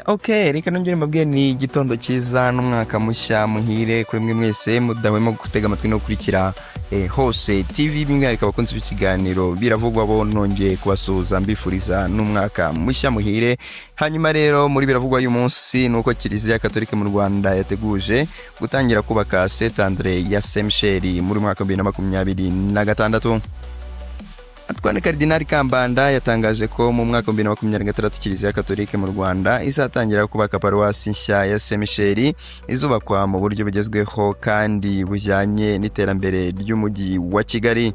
Okay, reka nongere mbabwiye ni igitondo cyiza n'umwaka mushya muhire kuri mwe mwese mudahwema gutega amatwi no kurikira Hose TV by'umwihariko abakunzi b'ikiganiro biravugwa bo nongeye kubasuhuza mbifuriza n'umwaka mushya muhire. Hanyuma rero muri biravugwa uyu munsi nuko Kiliziya Katolika mu Rwanda yateguje gutangira kubaka Saint Andre ya Saint Michel muri mwaka 2026. Atwane Kardinali Kambanda yatangaje ko mu mwaka 2026 Kiliziya Katolika mu Rwanda izatangira kubaka paruwasi nshya ya Saint Michel izubakwa mu buryo bugezweho kandi bujyanye n'iterambere ry'umujyi wa Kigali.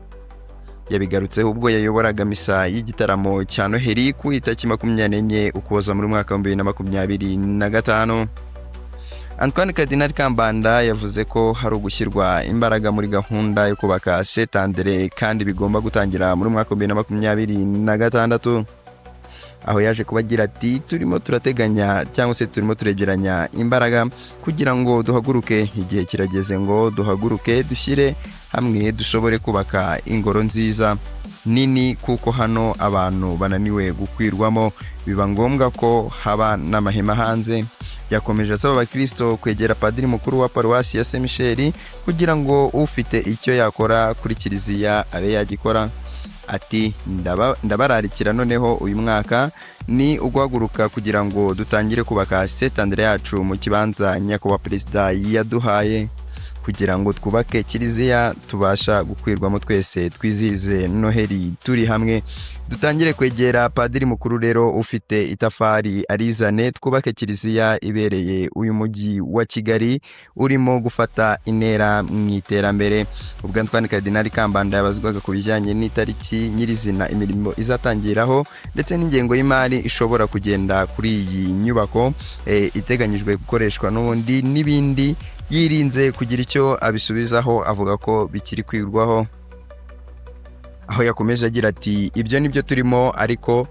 Yabigarutseho ubwo yayoboraga misa y'igitaramo cya Noheli ku itariki 24 Ukuboza muri mwaka 2025. Antoine Kardinali Kambanda yavuze ko hari ugushyirwa imbaraga muri gahunda yo kubaka Saint Andre kandi bigomba gutangira muri mwaka 2026, aho yaje kubagira ati turimo turateganya cyangwa se turimo turegeranya imbaraga kugira ngo duhaguruke. Igihe kirageze ngo duhaguruke dushyire hamwe dushobore kubaka ingoro nziza nini, kuko hano abantu bananiwe gukwirwamo, biba ngombwa ko haba n'amahema hanze. Yakomeje asaba abakristo kwegera padiri mukuru wa paruwasi ya Saint Michel kugira ngo ufite icyo yakora kuri Kiliziya abe yagikora. Ati ndabararikira noneho uyu mwaka ni uguhaguruka kugira ngo dutangire kubaka Saint Andre yacu mu kibanza nyakubahwa perezida yaduhaye, kugira ngo twubake Kiliziya tubasha gukwirwamo twese, twizihize Noheli turi hamwe. Dutangire kwegera padiri mukuru rero ufite itafari arizane, twubake Kiliziya ibereye uyu mujyi wa Kigali urimo gufata intera mu iterambere. Ubwo Antoine Kardinali Kambanda yabazwaga ku bijyanye n'itariki nyirizina imirimo izatangiraho ndetse n'ingengo y'imari ishobora kugenda kuri iyi nyubako iteganyijwe gukoreshwa n'ubundi n'ibindi, yirinze kugira icyo abisubizaho, avuga ko bikiri kwirwaho. Aho yakomeje agira ati ibyo nibyo turimo, ariko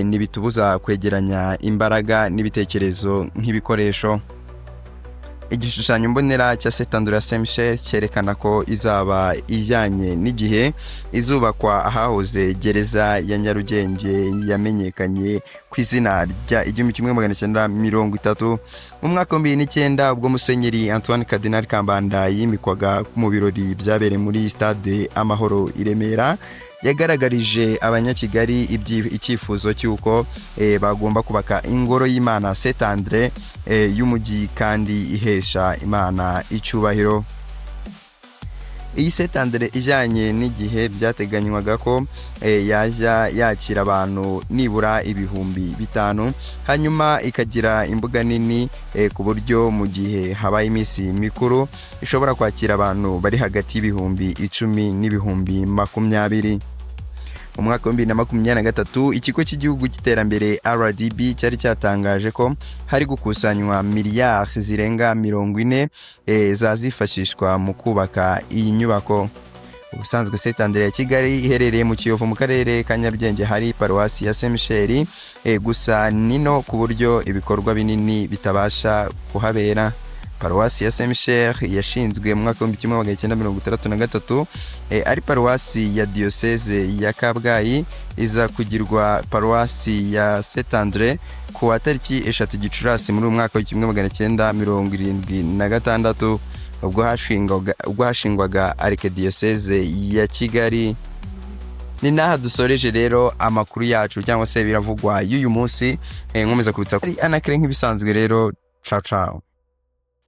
nibitubuza kwegeranya imbaraga n'ibitekerezo nk'ibikoresho. Igishushanyo mbonera cya Saint Andre ya Saint Michel cyerekana ko izaba ijyanye n'igihe, izubakwa ahahoze gereza ya Nyarugenge yamenyekanye ku izina rya 1930 mu mwaka wa 2009, ubwo Musenyeri Antoine Kardinali Kambanda yimikwaga mu birori byabereye muri Stade Amahoro i Remera. Yagaragarije abanyakigali icyifuzo cy'uko bagomba kubaka ingoro y'Imana Saint Andre y'umujyi kandi ihesha Imana icyubahiro. Iyi Saint Andre ijyanye n'igihe byateganywaga ko yajya yakira abantu nibura 5,000, hanyuma ikagira imbuga nini ku buryo mu gihe habaye iminsi mikuru ishobora kwakira abantu bari hagati y'10,000 n'20,000. Mu mwaka wa 2023 ikigo cy'igihugu cy'iterambere RDB cyari cyatangaje ko hari gukusanywa miliyari zirenga 40 zazifashishwa mu kubaka iyi nyubako. Ubusanzwe Saint Andre ya Kigali iherereye mu Kiyovu mu karere ka Nyarugenge, hari paruwasi ya Saint Michel gusa nino ku buryo ibikorwa binini bitabasha kuhabera. Paruwasi ya Saint Michel yashinzwe mu mwaka wa 1963 ari paruwasi ya diocese ya Kabgayi, iza kugirwa paruwasi ya Saint Andre ku tariki 3 Gicurasi muri mwaka wa 1976, ubwo hashingwaga arkidiocese ya Kigali. Ni naha dusoreje rero amakuru yacu cyangwa se biravugwa y'uyu munsi. Nkomeza kubitsa kuri Anakire nk'ibisanzwe rero. Ciao ciao.